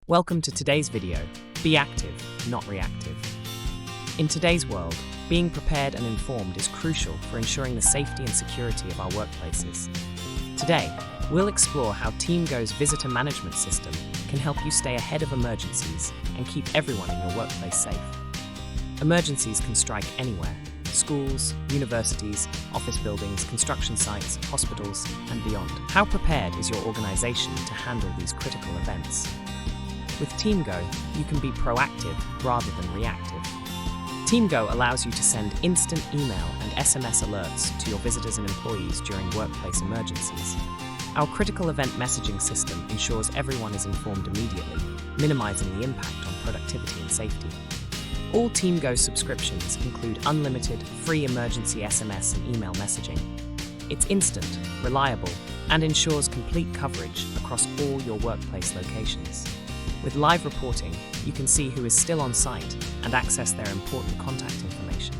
Welcome to today's video, Be Active, Not Reactive. In today's world, being prepared and informed is crucial for ensuring the safety and security of our workplaces. Today, we'll explore how Teamgo's visitor management system can help you stay ahead of emergencies and keep everyone in your workplace safe. Emergencies can strike anywhere: schools, universities, office buildings, construction sites, hospitals, and beyond. How prepared is your organization to handle these critical events? With Teamgo, you can be proactive rather than reactive. Teamgo allows you to send instant email and SMS alerts to your visitors and employees during workplace emergencies. Our critical event messaging system ensures everyone is informed immediately, minimizing the impact on productivity and safety. All Teamgo subscriptions include unlimited, free emergency SMS and email messaging. It's instant, reliable, and ensures complete coverage across all your workplace locations. With live reporting, you can see who is still on site and access their important contact information,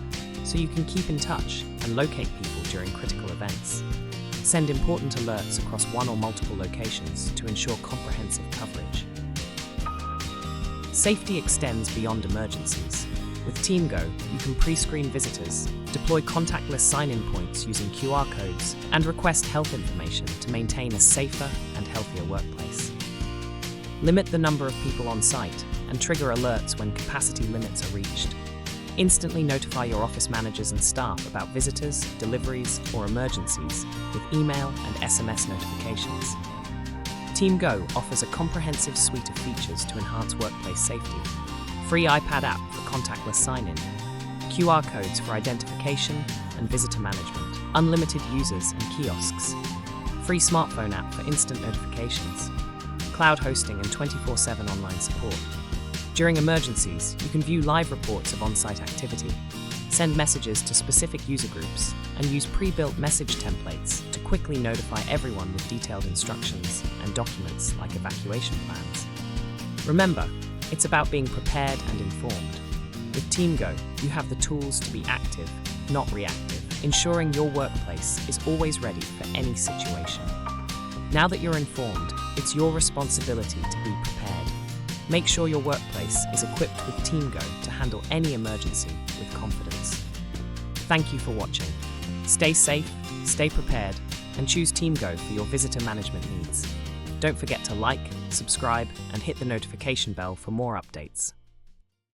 so you can keep in touch and locate people during critical events. Send important alerts across one or multiple locations to ensure comprehensive coverage. Safety extends beyond emergencies. With Teamgo, you can pre-screen visitors, deploy contactless sign-in points using QR codes, and request health information to maintain a safer and healthier workplace. Limit the number of people on site and trigger alerts when capacity limits are reached. Instantly notify your office managers and staff about visitors, deliveries, or emergencies with email and SMS notifications. Teamgo offers a comprehensive suite of features to enhance workplace safety. Free iPad app for contactless sign-in, QR codes for identification and visitor management, unlimited users and kiosks, free smartphone app for instant notifications, cloud hosting and 24/7 online support. During emergencies, you can view live reports of on-site activity, send messages to specific user groups, and use pre-built message templates to quickly notify everyone with detailed instructions and documents like evacuation plans. Remember, it's about being prepared and informed. With Teamgo, you have the tools to be active, not reactive, ensuring your workplace is always ready for any situation. Now that you're informed, it's your responsibility to be prepared. Make sure your workplace is equipped with Teamgo to handle any emergency with confidence. Thank you for watching. Stay safe, stay prepared, and choose Teamgo for your visitor management needs. Don't forget to like, subscribe, and hit the notification bell for more updates.